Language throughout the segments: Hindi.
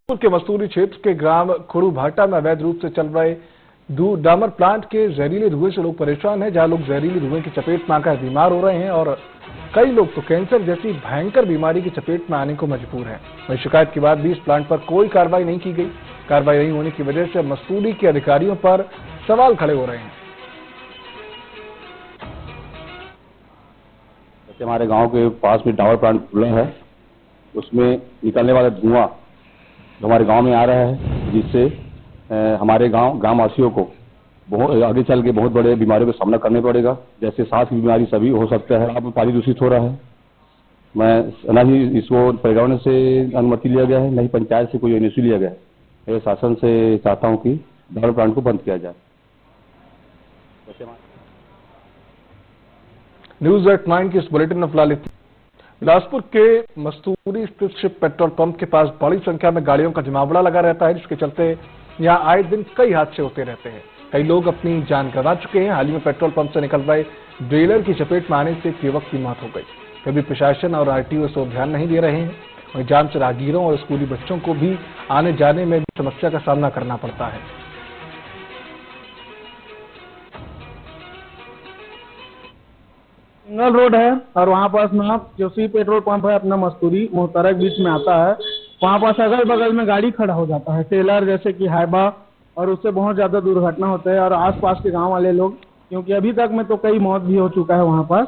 के मस्तूरी क्षेत्र के ग्राम खुड़ू भाटा में अवैध रूप से चल रहे डामर प्लांट के जहरीले धुएं से लोग परेशान हैं। जहां लोग जहरीले धुएं की चपेट में आकर बीमार हो रहे हैं और कई लोग तो कैंसर जैसी भयंकर बीमारी की चपेट में आने को मजबूर हैं। वहीं शिकायत के बाद भी इस प्लांट पर कोई कार्रवाई नहीं की गई। कार्रवाई नहीं होने की वजह से मस्तूरी के अधिकारियों पर सवाल खड़े हो रहे हैं। हमारे गांव के पास में डामर प्लांट खुला है, उसमें निकलने वाला धुआं जो हमारे गांव में आ रहा है, जिससे हमारे ग्रामवासियों को बहुत आगे चल के बहुत बड़े बीमारियों का सामना करना पड़ेगा, जैसे सांस की बीमारी सभी हो सकता है। अब पानी दूषित हो रहा है। मैं ना ही इसको पर्यावरण से अनुमति लिया गया है, न ही पंचायत से कोई एनओसी लिया गया है। मैं शासन से चाहता हूं कि डामर प्लांट को बंद किया जाए। न्यूज एट 9 की इस बुलेटिन में फिलहाल बिलासपुर के मस्तूरी स्थित शिप पेट्रोल पंप के पास बड़ी संख्या में गाड़ियों का जमावड़ा लगा रहता है, जिसके चलते यहां आए दिन कई हादसे होते रहते हैं। कई लोग अपनी जान गंवा चुके हैं। हाल ही में पेट्रोल पंप से निकल रहे ड्रेलर की चपेट में आने से एक युवक की मौत हो गई। कभी प्रशासन और आरटीओ इस ओर ध्यान नहीं दे रहे हैं। वहीं जाम से राहगीरों और स्कूली बच्चों को भी आने जाने में भी समस्या का सामना करना पड़ता है। सिंगल रोड है और वहाँ पास में जो सी पेट्रोल पंप है अपना मस्तूरी मोहतरक बीच में आता है, वहाँ पास अगल बगल में गाड़ी खड़ा हो जाता है, ट्रेलर जैसे कि हाइबा, और उससे बहुत ज्यादा दुर्घटना होता है। और आसपास के गांव वाले लोग, क्योंकि अभी तक में तो कई मौत भी हो चुका है वहाँ पास,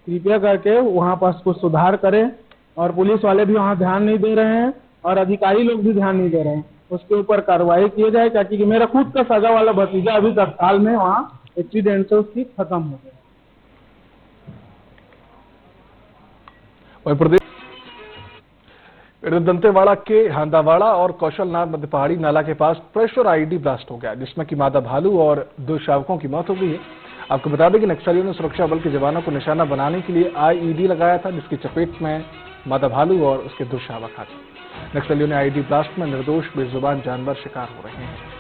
कृपया करके वहाँ पास कुछ सुधार करें। और पुलिस वाले भी वहाँ ध्यान नहीं दे रहे हैं और अधिकारी लोग भी ध्यान नहीं दे रहे हैं, उसके ऊपर कार्रवाई की जाए। ताकि मेरा खुद का सगा वाला भतीजा अभी तत्काल में वहाँ एक्सीडेंट से उसकी खत्म हो गया। प्रदेश दंतेवाड़ा के हांदावाड़ा और कौशलनाथ मध्य पहाड़ी नाला के पास प्रेशर आईईडी ब्लास्ट हो गया, जिसमें कि मादा भालू और 2 शावकों की मौत हो गई है। आपको बता दें कि नक्सलियों ने सुरक्षा बल के जवानों को निशाना बनाने के लिए आईईडी लगाया था, जिसकी चपेट में मादा भालू और उसके 2 शावक आ गए। नक्सलियों ने आईईडी ब्लास्ट में निर्दोष बेजुबान जानवर शिकार हो रहे हैं।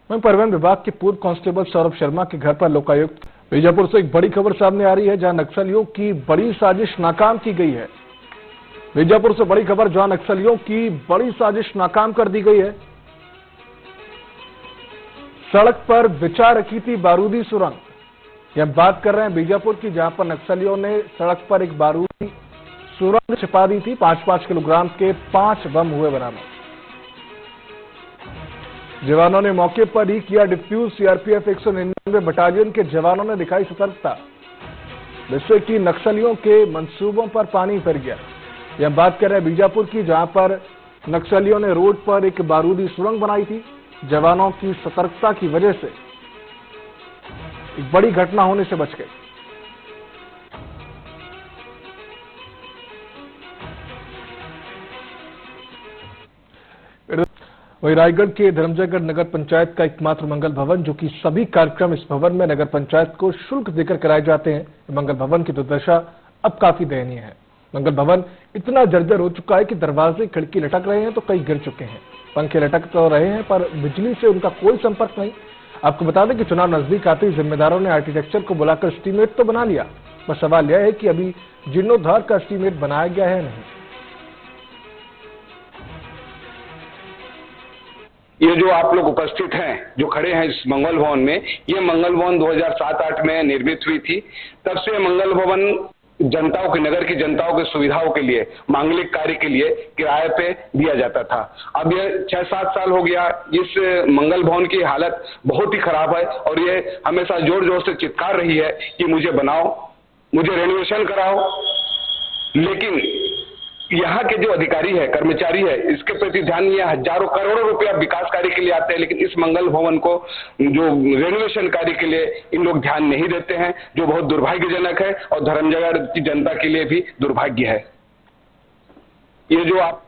वहीं परिवहन विभाग के पूर्व कांस्टेबल सौरभ शर्मा के घर पर लोकायुक्त बीजापुर से एक बड़ी खबर सामने आ रही है, जहां नक्सलियों की बड़ी साजिश नाकाम की गई है। बीजापुर से बड़ी खबर, जहां नक्सलियों की बड़ी साजिश नाकाम कर दी गई है। सड़क पर बिछा रखी थी बारूदी सुरंग। यह बात कर रहे हैं बीजापुर की, जहां पर नक्सलियों ने सड़क पर एक बारूदी सुरंग छिपा दी थी। 5-5 किलोग्राम के 5 बम हुए बरामद। जवानों ने मौके पर ही किया डिफ्यूज। सीआरपीएफ 199 बटालियन के जवानों ने दिखाई सतर्कता, जिससे कि नक्सलियों के मंसूबों पर पानी फिर गया। यह बात कर रहे हैं बीजापुर की, जहां पर नक्सलियों ने रोड पर एक बारूदी सुरंग बनाई थी। जवानों की सतर्कता की वजह से एक बड़ी घटना होने से बच गई। वहीं रायगढ़ के धर्मजयगढ़ नगर पंचायत का एकमात्र मंगल भवन, जो कि सभी कार्यक्रम इस भवन में नगर पंचायत को शुल्क देकर कराए जाते हैं, मंगल भवन की दुर्दशा अब काफी दयनीय है। मंगल भवन इतना जर्जर हो चुका है कि दरवाजे खिड़की लटक रहे हैं तो कई गिर चुके हैं। पंखे लटक तो रहे हैं पर बिजली से उनका कोई संपर्क नहीं। आपको बता दें कि चुनाव नजदीक आते ही जिम्मेदारों ने आर्किटेक्चर को बुलाकर एस्टीमेट तो बना लिया, बस सवाल यह है कि अभी जीर्णोद्धार का एस्टीमेट बनाया गया है नहीं। ये जो आप लोग उपस्थित हैं, जो खड़े हैं इस मंगल भवन में, ये मंगल भवन 2007-8 में निर्मित हुई थी। तब से मंगल भवन जनताओं के, नगर की जनताओं की सुविधाओं के लिए, मांगलिक कार्य के लिए किराए पे दिया जाता था। अब ये 6-7 साल हो गया, इस मंगल भवन की हालत बहुत ही खराब है और ये हमेशा जोर जोर से चित्कार रही है कि मुझे बनाओ, मुझे रेनोवेशन कराओ। लेकिन यहाँ के जो अधिकारी है, कर्मचारी है, इसके प्रति ध्यान नहीं है। हजारों करोड़ों रुपया विकास कार्य के लिए आते हैं, लेकिन इस मंगल भवन को जो रेनोवेशन कार्य के लिए इन लोग ध्यान नहीं देते हैं, जो बहुत दुर्भाग्यजनक है और धर्मजयगढ़ की जनता के लिए भी दुर्भाग्य है। ये जो आप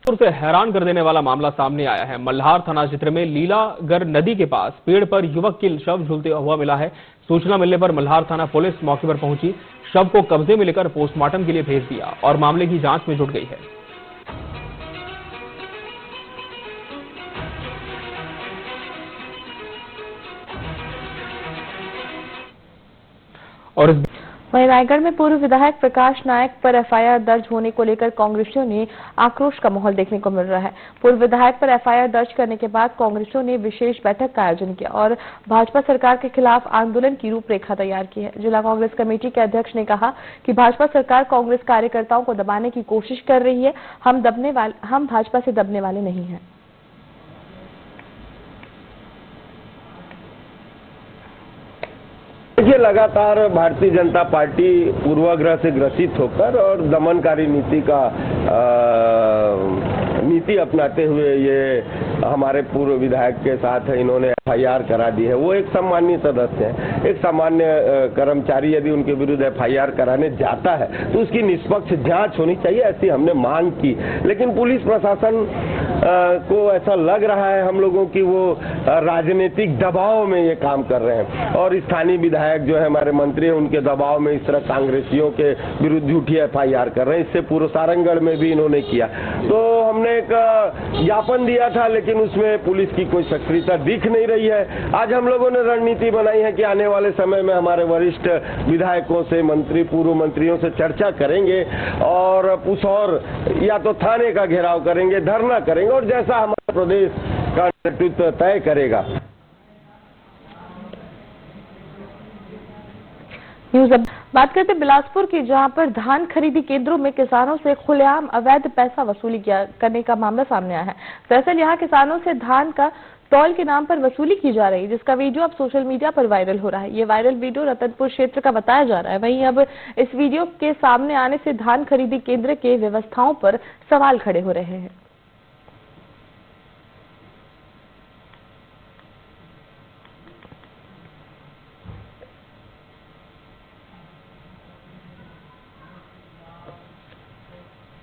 से हैरान कर देने वाला मामला सामने आया है। मल्हार थाना क्षेत्र में लीलागर नदी के पास पेड़ पर युवक की शव झूलते हुआ मिला है। सूचना मिलने पर मल्हार थाना पुलिस मौके पर पहुंची, शव को कब्जे में लेकर पोस्टमार्टम के लिए भेज दिया और मामले की जांच में जुट गई है। और इस वहीं रायगढ़ में पूर्व विधायक प्रकाश नायक पर एफआईआर दर्ज होने को लेकर कांग्रेसियों ने आक्रोश का माहौल देखने को मिल रहा है। पूर्व विधायक पर एफआईआर दर्ज करने के बाद कांग्रेसियों ने विशेष बैठक का आयोजन किया और भाजपा सरकार के खिलाफ आंदोलन की रूपरेखा तैयार की है। जिला कांग्रेस कमेटी के अध्यक्ष ने कहा कि भाजपा सरकार कांग्रेस कार्यकर्ताओं को दबाने की कोशिश कर रही है। हम भाजपा से दबने वाले नहीं हैं। देखिए, लगातार भारतीय जनता पार्टी पूर्वाग्रह से ग्रसित होकर और दमनकारी नीति अपनाते हुए ये हमारे पूर्व विधायक के साथ इन्होंने एफआईआर करा दी है। वो एक सामान्य सदस्य है, एक सामान्य कर्मचारी यदि उनके विरुद्ध एफआईआर कराने जाता है तो उसकी निष्पक्ष जांच होनी चाहिए, ऐसी हमने मांग की। लेकिन पुलिस प्रशासन को ऐसा लग रहा है हम लोगों की वो राजनीतिक दबाव में ये काम कर रहे हैं और स्थानीय विधायक जो है हमारे मंत्री हैं उनके दबाव में इस तरह कांग्रेसियों के विरुद्ध झूठी एफआईआर कर रहे हैं। इससे पूर्व सारंगगढ़ में भी इन्होंने किया। तो हमने एक ज्ञापन दिया था लेकिन उसमें पुलिस की कोई सक्रियता दिख नहीं रही है। आज हम लोगों ने रणनीति बनाई है कि आने वाले समय में हमारे वरिष्ठ विधायकों से, मंत्री, पूर्व मंत्रियों से चर्चा करेंगे और पुसौर या तो थाने का घेराव करेंगे, धरना करेंगे और जैसा हमारा प्रदेश का नेतृत्व तय करेगा। न्यूज़ अब बात करते बिलासपुर की, जहां पर धान खरीदी केंद्रों में किसानों से खुलेआम अवैध पैसा वसूली करने का मामला सामने आया है। दरअसल यहां किसानों से धान का तौल के नाम पर वसूली की जा रही है, जिसका वीडियो अब सोशल मीडिया पर वायरल हो रहा है। ये वायरल वीडियो रतनपुर क्षेत्र का बताया जा रहा है। वहीं अब इस वीडियो के सामने आने से धान खरीदी केंद्र के व्यवस्थाओं पर सवाल खड़े हो रहे हैं।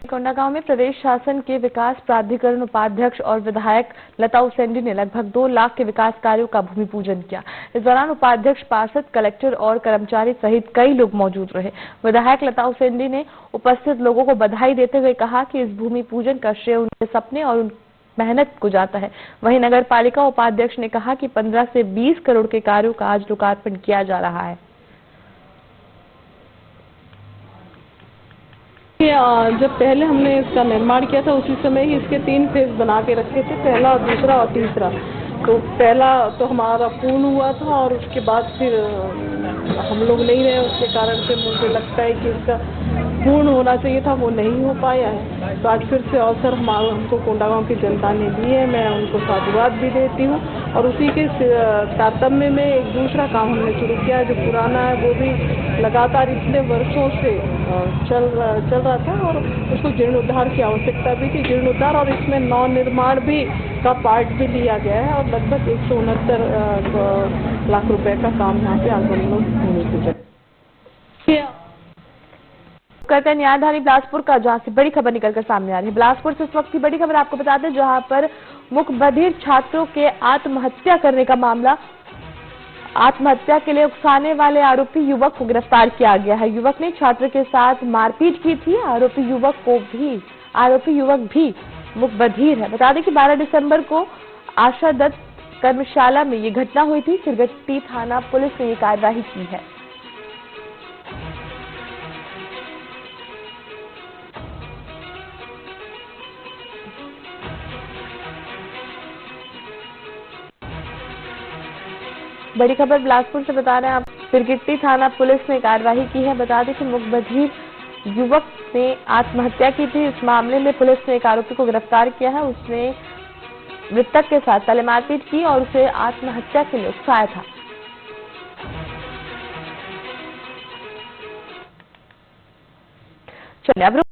कोंडागांव में प्रदेश शासन के विकास प्राधिकरण उपाध्यक्ष और विधायक लता उसेंडी ने लगभग 2 लाख के विकास कार्यों का भूमि पूजन किया। इस दौरान उपाध्यक्ष, पार्षद, कलेक्टर और कर्मचारी सहित कई लोग मौजूद रहे। विधायक लता उसेंडी ने उपस्थित लोगों को बधाई देते हुए कहा कि इस भूमि पूजन का श्रेय उनके सपने और मेहनत को जाता है। वहीं नगर पालिका उपाध्यक्ष ने कहा कि 15 से 20 करोड़ के कार्यों का आज लोकार्पण किया जा रहा है। जब पहले हमने इसका निर्माण किया था उसी समय ही इसके 3 फेज बना के रखे थे, पहला, दूसरा और तीसरा। तो पहला तो हमारा पूर्ण हुआ था और उसके बाद फिर हम लोग नहीं रहे, उसके कारण से मुझे लगता है कि इसका पूर्ण होना चाहिए था, वो नहीं हो पाया है। तो आज फिर से अवसर हमको कोंडागांव की जनता ने दी है, मैं उनको साधुवाद भी देती हूँ। और उसी के तारतम्य में एक दूसरा काम हमने शुरू किया है जो पुराना है, वो भी लगातार इतने वर्षों से चल रहा था और उसको जीर्णोद्धार की आवश्यकता भी थी, जीर्णोद्धार और इसमें नवनिर्माण भी का पार्ट भी लिया गया है और लगभग 169 लाख रुपए का काम यहाँ पे आज हम लोग भूमि पूजन करते हैं। न्यायधानी बिलासपुर का, जहां से बड़ी खबर निकलकर सामने आ रही है। बिलासपुर से इस वक्त की बड़ी खबर आपको बता दें, जहां पर मुखबधिर छात्रों के आत्महत्या करने का मामला, आत्महत्या के लिए उकसाने वाले आरोपी युवक को गिरफ्तार किया गया है। युवक ने छात्र के साथ मारपीट की थी। आरोपी युवक भी मुखबधिर है। बता दें कि 12 दिसंबर को आशा दत्त कर्मशाला में ये घटना हुई थी। चिरगट्टी थाना पुलिस ने ये कार्रवाई की है। बड़ी खबर बिलासपुर से बता रहे हैं आप, चिरगट्टी थाना पुलिस ने कार्रवाई की है। बता दें कि मुखबधिर युवक ने आत्महत्या की थी। इस मामले में पुलिस ने एक आरोपी को गिरफ्तार किया है। उसने मृतक के साथ पहले मारपीट की और उसे आत्महत्या के लिए उकसाया था। चलिए अब